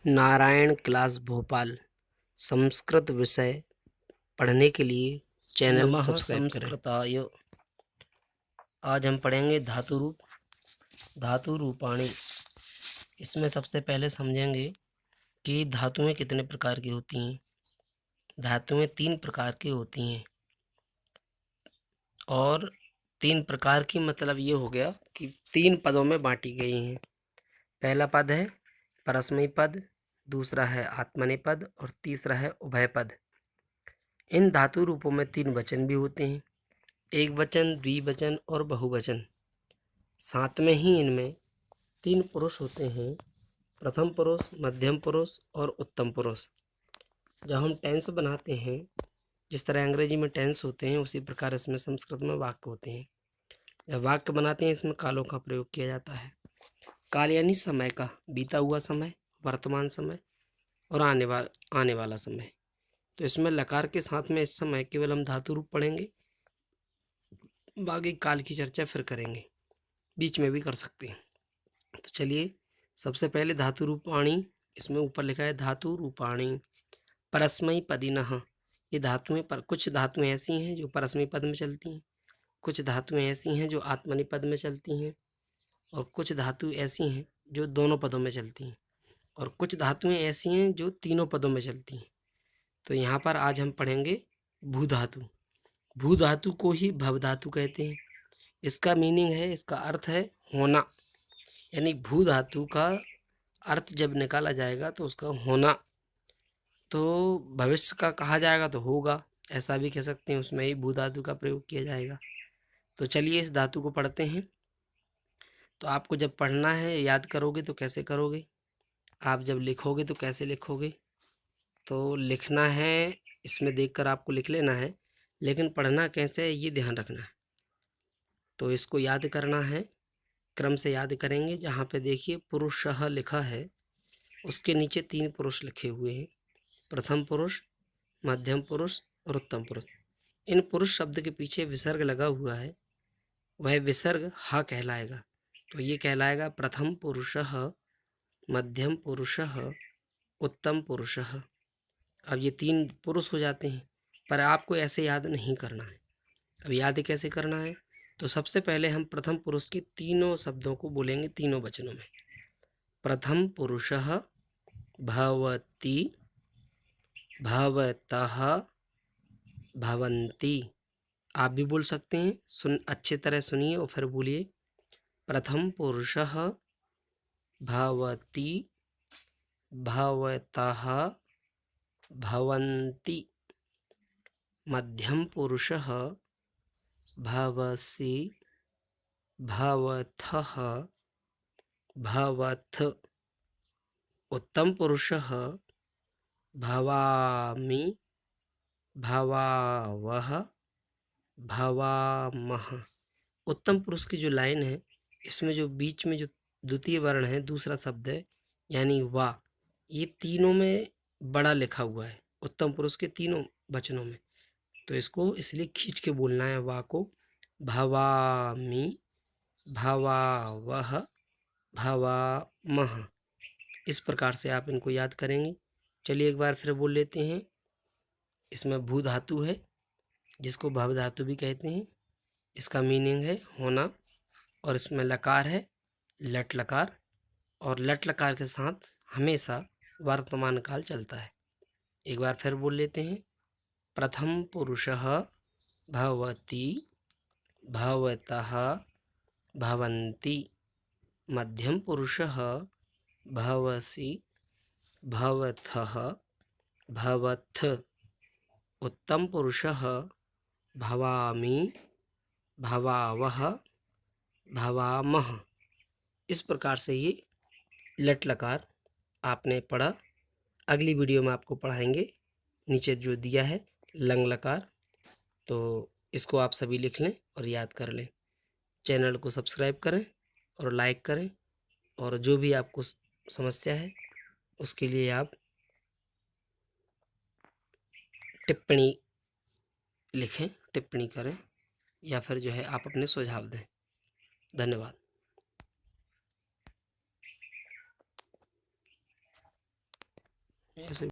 Narayan class Bhopal Sanskrit विषय पढ़ने के लिए चैनल नमः सब्सक्राइब करें। संस्कृताय। आज हम पढ़ेंगे धातु रूप, धातु रूपाणी। इसमें सबसे पहले समझेंगे कि धातुएं कितने प्रकार की होती हैं। धातुएं 3 प्रकार की होती हैं और 3 प्रकार की मतलब ये हो गया कि 3 पदों में बांटी गई हैं। पहला पद है परस्मैपद पद, दूसरा है आत्मनेपद और तीसरा है उभय पद। इन धातु रूपों में 3 वचन भी होते हैं, एक वचन, द्विवचन और बहुवचन। साथ में ही इनमें 3 पुरुष होते हैं, प्रथम पुरुष, मध्यम पुरुष और उत्तम पुरुष। जब हम टेंस बनाते हैं, जिस तरह अंग्रेजी में टेंस होते हैं उसी प्रकार इसमें संस्कृत में वाक्य होते हैं। जब वाक्य बनाते हैं इसमें कालों का प्रयोग किया जाता है। काल यानी समय का, बीता हुआ समय, वर्तमान समय और आने वाला समय। तो इसमें लकार के साथ में इस समय केवल हम धातु रूप पढ़ेंगे, बाकी काल की चर्चा फिर करेंगे, बीच में भी कर सकते हैं। तो चलिए सबसे पहले धातु रूपाणी। इसमें ऊपर लिखा है धातु रूपाणी परस्मई पदिनः। ये धातुएं पर कुछ धातुएं ऐसी हैं जो परस्मई पद में चलती हैं, कुछ धातुएं ऐसी हैं जो आत्मनेपद में चलती हैं और कुछ धातु ऐसी हैं जो दोनों पदों में चलती हैं और कुछ धातुएं ऐसी हैं जो तीनों पदों में चलती हैं। तो यहाँ पर आज हम पढ़ेंगे भू धातु। भू धातु को ही भव धातु कहते हैं। इसका मीनिंग है, इसका अर्थ है होना, यानी भू धातु का अर्थ जब निकाला जाएगा तो उसका होना, तो भविष्य का कहा जाएगा तो होगा, ऐसा भी कह सकते हैं, उसमें ही भू धातु का प्रयोग किया जाएगा। तो चलिए इस धातु को पढ़ते हैं। तो आपको जब पढ़ना है, याद करोगे तो कैसे करोगे, आप जब लिखोगे तो कैसे लिखोगे। तो लिखना है, इसमें देखकर आपको लिख लेना है, लेकिन पढ़ना कैसे है ये ध्यान रखना है। तो इसको याद करना है, क्रम से याद करेंगे। जहाँ पे देखिए पुरुषः लिखा है उसके नीचे 3 पुरुष लिखे हुए हैं, प्रथम पुरुष, मध्यम पुरुष और उत्तम पुरुष। इन पुरुष शब्द के पीछे विसर्ग लगा हुआ है, वह विसर्ग हा कहलाएगा। तो ये कहलाएगा प्रथम पुरुषः, मध्यम पुरुषः, उत्तम पुरुषः। अब ये 3 पुरुष हो जाते हैं, पर आपको ऐसे याद नहीं करना है। अब याद कैसे करना है, तो सबसे पहले हम प्रथम पुरुष के तीनों शब्दों को बोलेंगे, तीनों वचनों में। प्रथम पुरुषः भवति, भवतः, भवन्ति। आप भी बोल सकते हैं, अच्छे तरह सुनिए और फिर बोलिए। प्रथम पुरुषः भवति, भवतः, भवन्ति। मध्यम पुरुषः भवसि, भवथः, भवथ। उत्तम पुरुषः भवामि, भवावः, भवामः। उत्तम पुरुष की जो लाइन है, इसमें जो बीच में जो द्वितीय वर्ण है, दूसरा शब्द है यानी वा, ये तीनों में बड़ा लिखा हुआ है, उत्तम पुरुष के तीनों वचनों में। तो इसको इसलिए खींच के बोलना है वा को। भवामि, भवावः, भवामः। इस प्रकार से आप इनको याद करेंगे। चलिए एक बार फिर बोल लेते हैं। इसमें भू धातु है जिसको भव धातु भी कहते हैं, इसका मीनिंग है होना, और इसमें लकार है, लट लकार, और लट लकार के साथ हमेशा वर्तमान काल चलता है। एक बार फिर बोल लेते हैं। प्रथम पुरुषः भवति, भवतः, भवन्ति। मध्यम पुरुषः भवसि, भवथः, भवथ। उत्तम पुरुषः भवामि, भवावः, भवामः। इस प्रकार से ये लट लकार आपने पढ़ा। अगली वीडियो में आपको पढ़ाएंगे नीचे जो दिया है लंग लकार, तो इसको आप सभी लिख लें और याद कर लें। चैनल को सब्सक्राइब करें और लाइक करें, और जो भी आपको समस्या है उसके लिए आप टिप्पणी लिखें, टिप्पणी करें, या फिर जो है आप अपने सुझाव दें। धन्यवाद। ऐसे